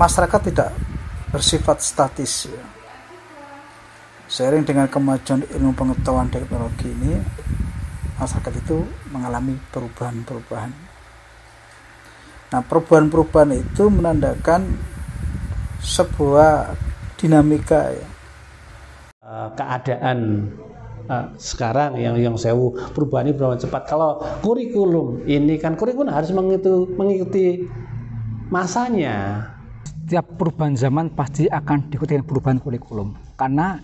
masyarakat tidak bersifat statis ya. Seiring dengan kemajuan ilmu pengetahuan teknologi ini, masyarakat itu mengalami perubahan-perubahan. Nah, perubahan-perubahan itu menandakan sebuah dinamika ya. Keadaan sekarang yang sewu perubahan ini berapa cepat. Kalau kurikulum ini kan kurikulum harus mengikuti masanya. Setiap perubahan zaman pasti akan diikuti dengan perubahan kurikulum, karena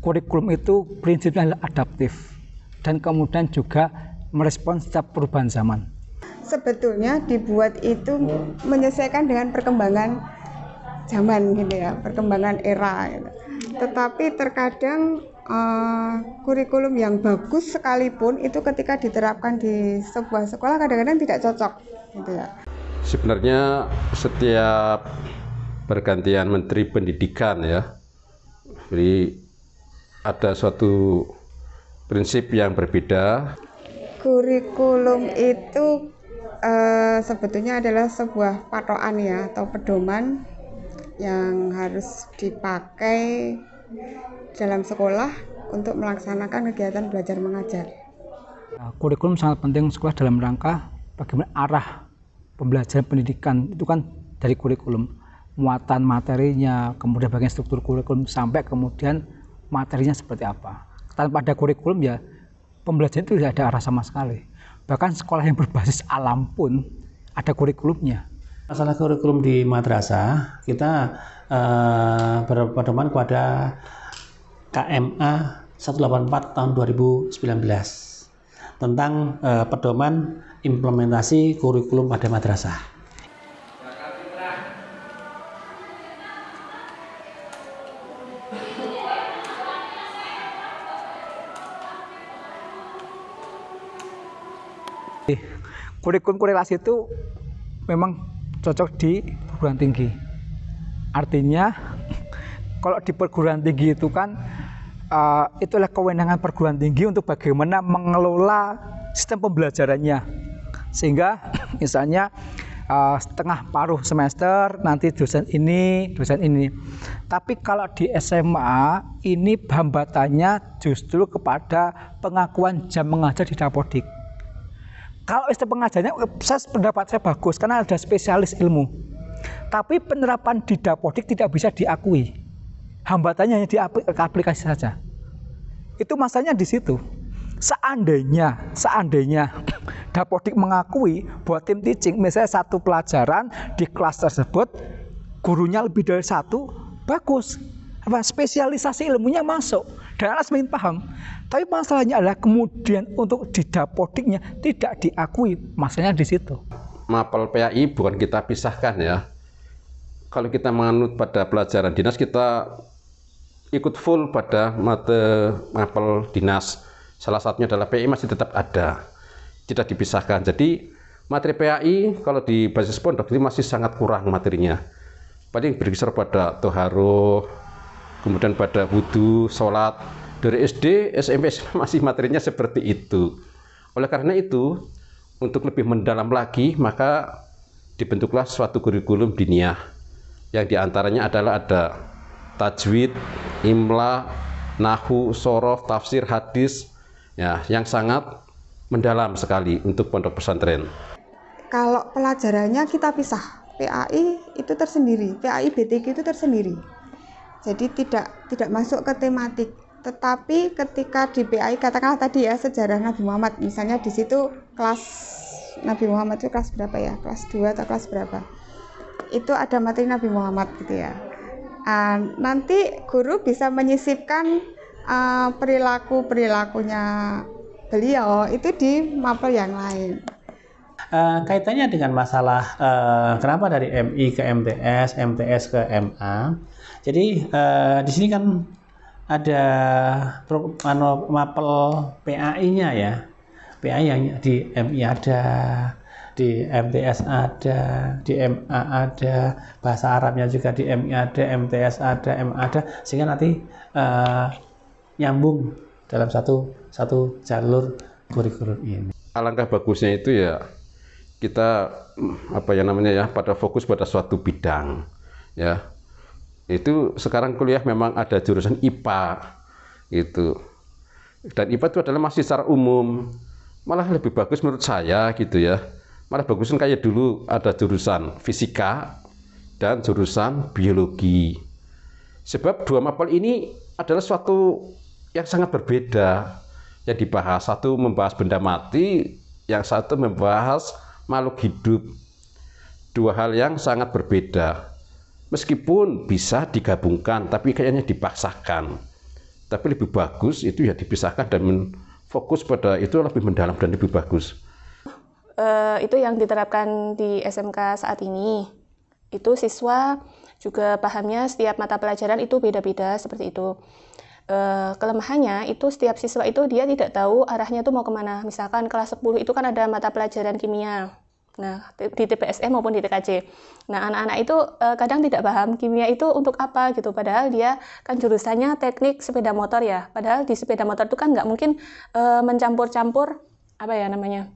kurikulum itu prinsipnya adalah adaptif dan kemudian juga merespons setiap perubahan zaman. Sebetulnya dibuat itu menyesuaikan dengan perkembangan zaman gitu ya, perkembangan era gitu. Tetapi terkadang kurikulum yang bagus sekalipun itu ketika diterapkan di sebuah sekolah kadang-kadang tidak cocok gitu ya. Sebenarnya setiap pergantian menteri pendidikan ya, jadi ada suatu prinsip yang berbeda. Kurikulum itu sebetulnya adalah sebuah patokan ya, atau pedoman yang harus dipakai dalam sekolah untuk melaksanakan kegiatan belajar mengajar. Kurikulum sangat penting sekolah dalam rangka bagaimana arah pembelajaran pendidikan itu kan dari kurikulum, muatan materinya, kemudian bagian struktur kurikulum sampai kemudian materinya seperti apa. Tanpa ada kurikulum ya pembelajaran itu tidak ada arah sama sekali. Bahkan sekolah yang berbasis alam pun ada kurikulumnya. Masalah kurikulum di madrasah kita berpedoman kepada KMA 184 tahun 2019 tentang pedoman implementasi kurikulum pada madrasah. Kurikulum korelasi itu memang cocok di perguruan tinggi. Artinya kalau di perguruan tinggi itu kan itulah kewenangan perguruan tinggi untuk bagaimana mengelola sistem pembelajarannya. Sehingga misalnya setengah paruh semester nanti dosen ini. Tapi kalau di SMA ini hambatannya justru kepada pengakuan jam mengajar di Dapodik. Kalau sistem pengajarnya, pendapat saya bagus karena ada spesialis ilmu. Tapi penerapan di Dapodik tidak bisa diakui. Hambatannya hanya di aplikasi saja. Itu masalahnya di situ. Seandainya Dapodik mengakui bahwa tim teaching, misalnya satu pelajaran di kelas tersebut gurunya lebih dari satu, bagus. Spesialisasi ilmunya masuk dan anak semakin paham. Tapi masalahnya adalah kemudian untuk di Dapodiknya tidak diakui, masalahnya di situ. Mapel PAI bukan kita pisahkan ya. Kalau kita menganut pada pelajaran dinas, kita ikut full pada mata mapel dinas. Salah satunya adalah PAI masih tetap ada, tidak dipisahkan. Jadi materi PAI kalau di basis pondok ini masih sangat kurang materinya. Paling berkisar pada toharoh, kemudian pada wudhu, sholat. Dari SD, SMP masih materinya seperti itu. Oleh karena itu, untuk lebih mendalam lagi, maka dibentuklah suatu kurikulum diniyah. Yang diantaranya adalah ada tajwid, imla, nahu, sorof, tafsir, hadis, ya, yang sangat mendalam sekali untuk pondok pesantren. Kalau pelajarannya kita pisah, PAI itu tersendiri, PAI BTG itu tersendiri. Jadi tidak masuk ke tematik. Tetapi ketika di PAI katakanlah tadi ya sejarah Nabi Muhammad, misalnya di situ kelas Nabi Muhammad itu kelas berapa ya? Kelas 2 atau kelas berapa? Itu ada materi Nabi Muhammad gitu ya. Nanti guru bisa menyisipkan perilakunya beliau itu di mapel yang lain. Kaitannya dengan masalah kenapa dari MI ke MTS, MTS ke MA. Jadi di sini kan ada mapel PAI-nya ya. PAI yang di MI ada, di MTS ada, di MA ada, bahasa Arabnya juga di MI ada, MTS ada, MA ada, sehingga nanti nyambung dalam satu jalur kurikulum ini. Alangkah bagusnya itu ya kita pada fokus pada suatu bidang. ya. Itu sekarang kuliah memang ada jurusan IPA gitu. Dan IPA itu adalah masih secara umum. Malah lebih bagus menurut saya gitu ya. Malah bagusan kayak dulu ada jurusan fisika dan jurusan biologi. Sebab dua mapel ini adalah suatu yang sangat berbeda yang dibahas. Satu membahas benda mati, yang satu membahas makhluk hidup. Dua hal yang sangat berbeda. Meskipun bisa digabungkan, tapi kayaknya dipaksakan. Tapi lebih bagus itu ya dipisahkan dan fokus pada itu lebih mendalam dan lebih bagus. Itu yang diterapkan di SMK saat ini. Itu siswa juga pahamnya setiap mata pelajaran itu beda-beda seperti itu. Kelemahannya itu setiap siswa itu dia tidak tahu arahnya itu mau kemana. Misalkan kelas 10 itu kan ada mata pelajaran kimia. Nah, di TPSM maupun di TKJ. Nah, anak-anak itu kadang tidak paham kimia itu untuk apa gitu. Padahal dia kan jurusannya teknik sepeda motor ya. Padahal di sepeda motor itu kan nggak mungkin mencampur-campur apa ya namanya,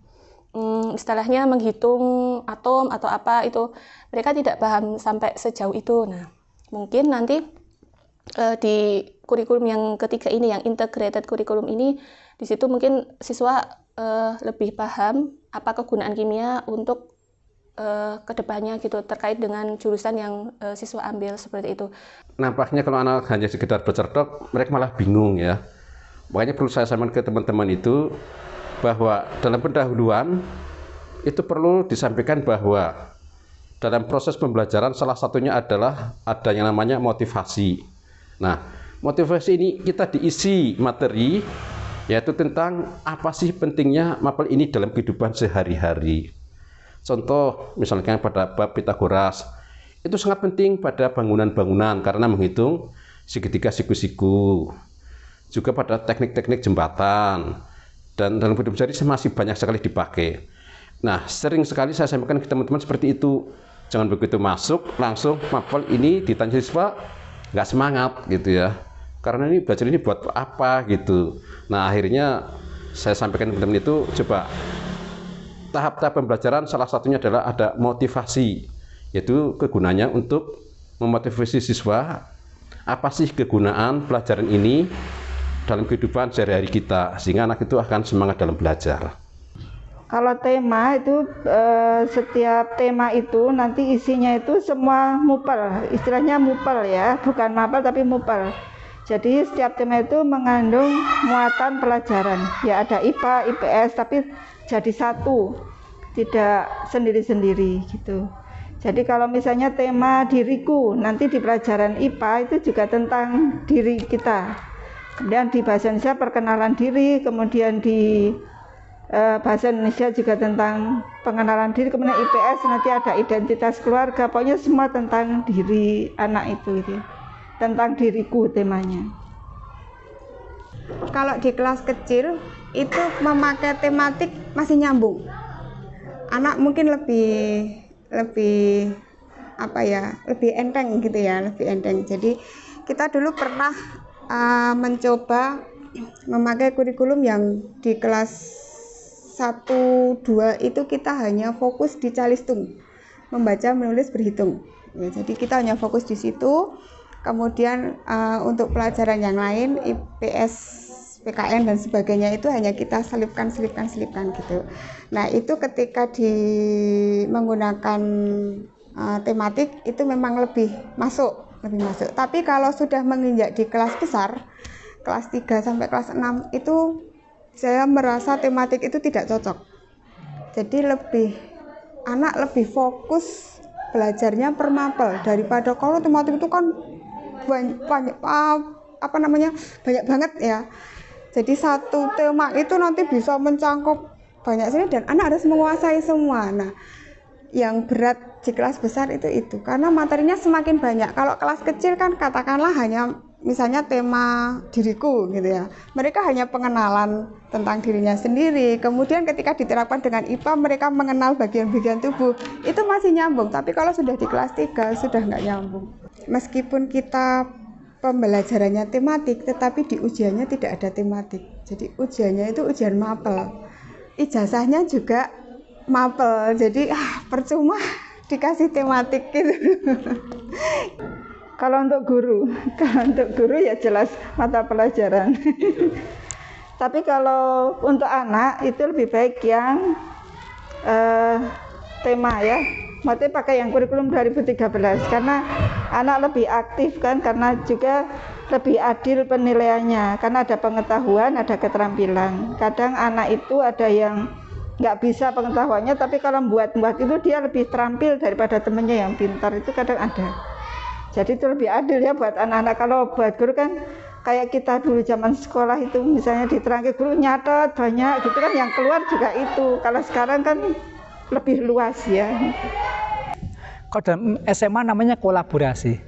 istilahnya menghitung atom atau apa itu. Mereka tidak paham sampai sejauh itu. Nah, mungkin nanti di kurikulum yang ketiga ini, yang integrated kurikulum ini, di situ mungkin siswa lebih paham apa kegunaan kimia untuk kedepannya gitu, terkait dengan jurusan yang siswa ambil seperti itu. Nampaknya kalau anak hanya sekedar bercerdok, mereka malah bingung ya. Makanya perlu saya sampaikan ke teman-teman itu bahwa dalam pendahuluan itu perlu disampaikan bahwa dalam proses pembelajaran salah satunya adalah ada yang namanya motivasi. Nah, motivasi ini kita diisi materi yaitu tentang apa sih pentingnya mapel ini dalam kehidupan sehari-hari. Contoh misalnya pada bab Pitagoras, itu sangat penting pada bangunan-bangunan karena menghitung segitiga siku-siku. Juga pada teknik-teknik jembatan, dan dalam hidup sehari masih banyak sekali dipakai. Nah, sering sekali saya sampaikan ke teman-teman seperti itu. Jangan begitu masuk langsung mapel ini ditanya siswa nggak semangat gitu ya. Karena ini belajar ini buat apa gitu. Nah, akhirnya saya sampaikan ke teman-teman itu, coba tahap-tahap pembelajaran salah satunya adalah ada motivasi, yaitu kegunaannya untuk memotivasi siswa apa sih kegunaan pelajaran ini dalam kehidupan sehari-hari kita, sehingga anak itu akan semangat dalam belajar. Kalau tema itu setiap tema itu nanti isinya itu semua mupel, istilahnya mupel ya, bukan mapel tapi mupel. Jadi setiap tema itu mengandung muatan pelajaran. Ya ada IPA, IPS, tapi jadi satu, tidak sendiri-sendiri gitu. Jadi kalau misalnya tema diriku, nanti di pelajaran IPA itu juga tentang diri kita. Kemudian di bahasa Indonesia perkenalan diri, kemudian di bahasa Indonesia juga tentang pengenalan diri, kemudian IPS nanti ada identitas keluarga, pokoknya semua tentang diri anak itu gitu. Tentang diriku temanya. Kalau di kelas kecil itu memakai tematik masih nyambung. Anak mungkin lebih apa ya, lebih enteng gitu ya, lebih enteng. Jadi kita dulu pernah mencoba memakai kurikulum yang di kelas 1, 2 itu kita hanya fokus di calistung, membaca, menulis, berhitung. Ya, jadi kita hanya fokus di situ. Kemudian untuk pelajaran yang lain, IPS, PKN dan sebagainya itu hanya kita selipkan gitu. Nah, itu ketika menggunakan tematik itu memang lebih masuk. Tapi kalau sudah menginjak di kelas besar, kelas 3 sampai kelas 6 itu saya merasa tematik itu tidak cocok. Jadi anak lebih fokus belajarnya per mapel daripada kalau tematik itu kan banyak banget ya. Jadi satu tema itu nanti bisa mencangkup banyak sekali dan anak harus menguasai semua. Nah, yang berat di kelas besar itu karena materinya semakin banyak. Kalau kelas kecil kan katakanlah hanya misalnya tema diriku gitu ya. Mereka hanya pengenalan tentang dirinya sendiri. Kemudian ketika diterapkan dengan IPA mereka mengenal bagian-bagian tubuh. Itu masih nyambung. Tapi kalau sudah di kelas 3 sudah nggak nyambung. Meskipun kita pembelajarannya tematik, tetapi di ujiannya tidak ada tematik. Jadi ujiannya itu ujian mapel. Ijazahnya juga mapel. Jadi percuma dikasih tematik gitu. Kalau untuk guru ya jelas mata pelajaran. Tapi kalau untuk anak itu lebih baik yang tema ya. Maksudnya pakai yang kurikulum 2013 karena anak lebih aktif kan, karena juga lebih adil penilaiannya karena ada pengetahuan, ada keterampilan. Kadang anak itu ada yang nggak bisa pengetahuannya, tapi kalau buat itu dia lebih terampil daripada temennya yang pintar, itu kadang ada. Jadi itu lebih adil ya buat anak-anak. Kalau buat guru kan kayak kita dulu zaman sekolah itu misalnya diterangke guru nyatet banyak gitu kan, yang keluar juga itu. Kalau sekarang kan lebih luas ya. Kalau dalam SMA namanya kolaborasi.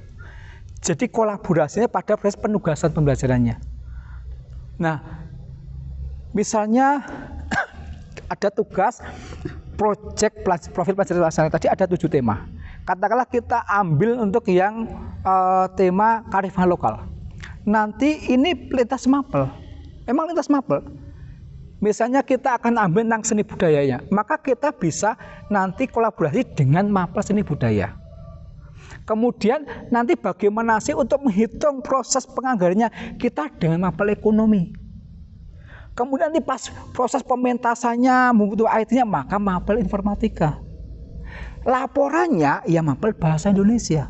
Jadi kolaborasinya pada proses penugasan pembelajarannya. Nah, misalnya ada tugas proyek profil pelajaran laksana, tadi ada 7 tema. Katakanlah kita ambil untuk yang tema kearifan lokal. Nanti ini lintas mapel. Emang lintas mapel. Misalnya kita akan ambil tentang seni budayanya, maka kita bisa nanti kolaborasi dengan mapel seni budaya. Kemudian nanti bagaimana sih untuk menghitung proses penganggarannya kita dengan mapel ekonomi. Kemudian nanti pas proses pementasannya membutuhkan IT-nya, maka mapel informatika. Laporannya ya mapel bahasa Indonesia.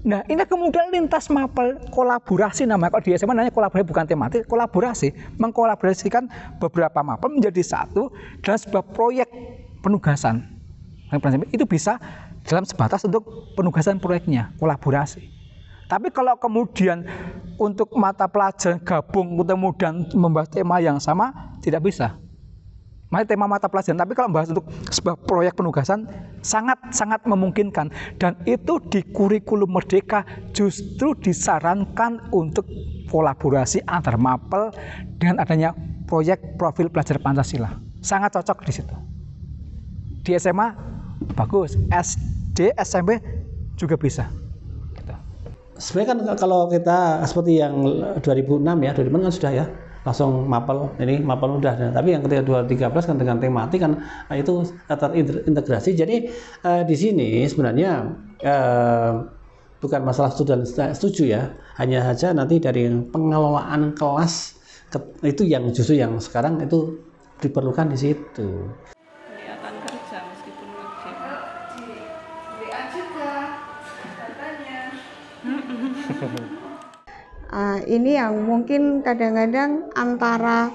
Nah, ini kemudian lintas mapel kolaborasi namanya. Kalau di SMA namanya kolaborasi, bukan tematik, kolaborasi. Mengkolaborasikan beberapa mapel menjadi satu dalam sebuah proyek penugasan. Itu bisa dalam sebatas untuk penugasan proyeknya, kolaborasi. Tapi kalau kemudian untuk mata pelajaran gabung kemudian membahas tema yang sama, tidak bisa. Makanya tema mata pelajaran, tapi kalau membahas untuk sebuah proyek penugasan sangat memungkinkan, dan itu di kurikulum Merdeka justru disarankan untuk kolaborasi antar mapel dengan adanya proyek profil pelajar Pancasila. Sangat cocok di situ. Di SMA bagus, SD, SMP juga bisa. Gitu. Sebenarnya kan kalau kita seperti yang 2006 ya, 2006 kan sudah ya. Langsung mapel, ini mapel udah. Tapi yang ketika 2013 kan dengan tematik kan itu terintegrasi. Jadi di sini sebenarnya bukan masalah setuju ya, hanya saja nanti dari pengelolaan kelas itu yang justru yang sekarang itu diperlukan di situ. Kelihatan kerja meskipun wajib. Ini yang mungkin kadang-kadang antara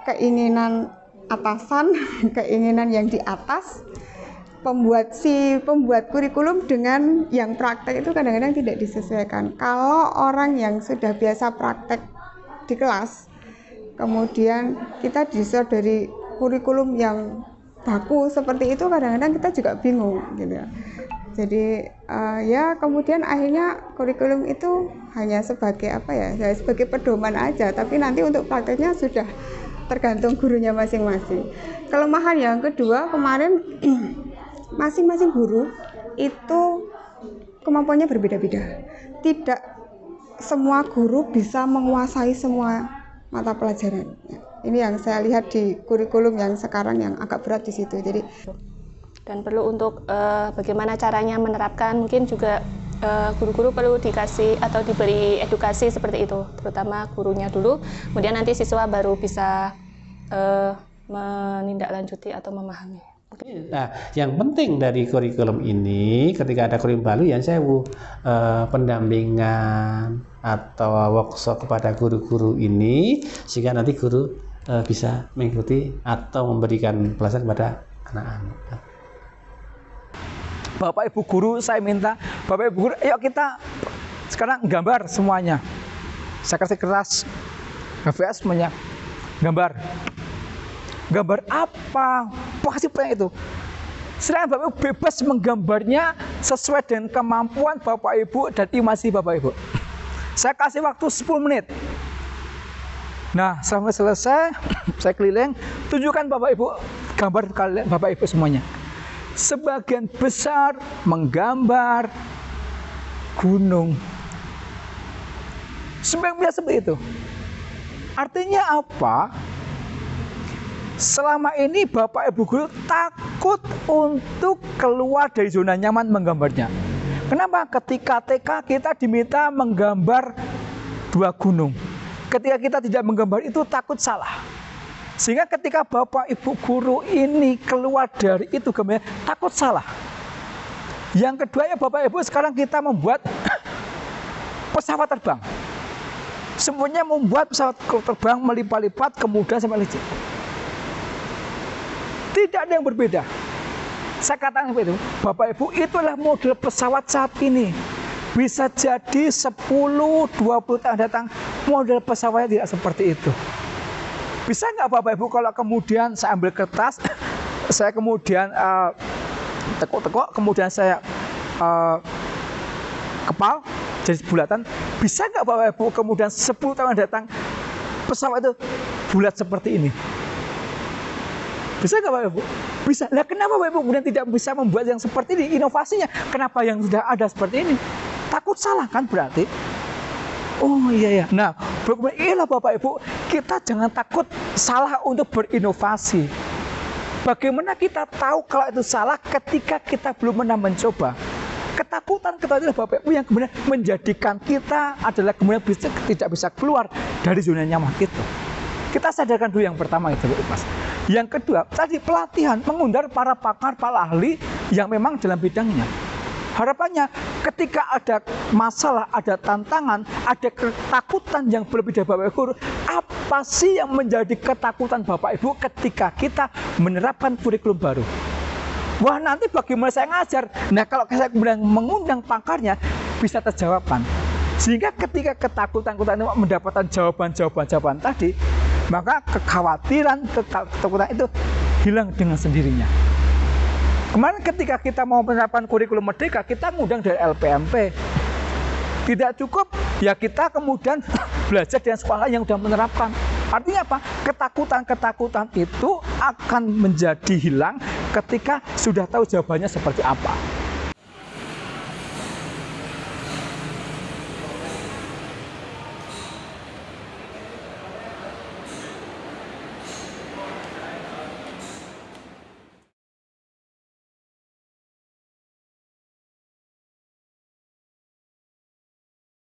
keinginan atasan, keinginan yang di atas, pembuat kurikulum dengan yang praktek itu kadang-kadang tidak disesuaikan. Kalau orang yang sudah biasa praktek di kelas, kemudian kita disuruh dari kurikulum yang baku seperti itu, kadang-kadang kita juga bingung gitu. Jadi ya kemudian akhirnya kurikulum itu hanya sebagai sebagai pedoman aja, tapi nanti untuk prakteknya sudah tergantung gurunya masing-masing. Kelemahan yang kedua kemarin masing-masing guru itu kemampuannya berbeda-beda. Tidak semua guru bisa menguasai semua mata pelajaran. Ini yang saya lihat di kurikulum yang sekarang yang agak berat di situ. Jadi dan perlu untuk bagaimana caranya menerapkan, mungkin juga guru-guru perlu dikasih atau diberi edukasi seperti itu, terutama gurunya dulu, kemudian nanti siswa baru bisa menindaklanjuti atau memahami. Nah, yang penting dari kurikulum ini ketika ada kurikulum baru yang pendampingan atau workshop kepada guru-guru ini sehingga nanti guru bisa mengikuti atau memberikan pelajaran kepada anak-anak. Bapak Ibu guru, saya minta Bapak Ibu guru, ayo kita sekarang gambar semuanya. Saya kasih kertas HVS semuanya. Gambar apa? Kasih plan itu. Silahkan Bapak Ibu bebas menggambarnya sesuai dengan kemampuan Bapak Ibu dan imajinasi Bapak Ibu. Saya kasih waktu 10 menit. Nah, sampai selesai, saya keliling, tunjukkan Bapak Ibu gambar kalian Bapak Ibu semuanya. Sebagian besar menggambar gunung. Sebagian seperti itu. Artinya apa? Selama ini Bapak Ibu guru takut untuk keluar dari zona nyaman menggambarnya. Kenapa? Ketika TK kita diminta menggambar 2 gunung. Ketika kita tidak menggambar itu takut salah. Sehingga ketika Bapak Ibu guru ini keluar dari itu gambarnya takut salah. Yang kedua ya Bapak Ibu, sekarang kita membuat pesawat terbang. Semuanya membuat pesawat terbang melipat-lipat kemudian sampai licin. Tidak ada yang berbeda. Saya katakan seperti itu, Bapak Ibu, itulah model pesawat saat ini. Bisa jadi 10-20 tahun datang model pesawatnya tidak seperti itu. Bisa nggak Bapak Ibu kalau kemudian saya ambil kertas, saya kemudian tekuk-tekuk, kemudian saya kepal jadi bulatan, bisa nggak Bapak Ibu kemudian 10 tahun datang pesawat itu bulat seperti ini? Bisa nggak Bapak Ibu? Bisa. Nah, kenapa Bapak Ibu kemudian tidak bisa membuat yang seperti ini? Inovasinya, kenapa yang sudah ada seperti ini? Takut salah kan berarti? Oh iya ya. Nah, iyalah Bapak Ibu, kita jangan takut salah untuk berinovasi. Bagaimana kita tahu kalau itu salah ketika kita belum pernah mencoba? Ketakutan itulah Bapak Ibu yang kemudian menjadikan kita adalah kemudian tidak bisa keluar dari zona nyaman itu. Kita sadarkan dulu yang pertama itu, Mas. Yang kedua, tadi pelatihan mengundang para pakar, para ahli yang memang dalam bidangnya. Harapannya ketika ada masalah, ada tantangan, ada ketakutan yang berlebih dari Bapak Ibu, apa sih yang menjadi ketakutan Bapak Ibu ketika kita menerapkan kurikulum baru? Wah, nanti bagaimana saya ngajar? Nah, kalau saya kemudian mengundang pakarnya, bisa terjawabkan. Sehingga ketika ketakutan-ketakutan itu mendapatkan jawaban tadi, maka kekhawatiran, ketakutan itu hilang dengan sendirinya. Kemarin ketika kita mau menerapkan kurikulum merdeka, kita ngundang dari LPMP. Tidak cukup, ya kita kemudian belajar dengan sekolah yang sudah menerapkan. Artinya apa? Ketakutan-ketakutan itu akan menjadi hilang ketika sudah tahu jawabannya seperti apa.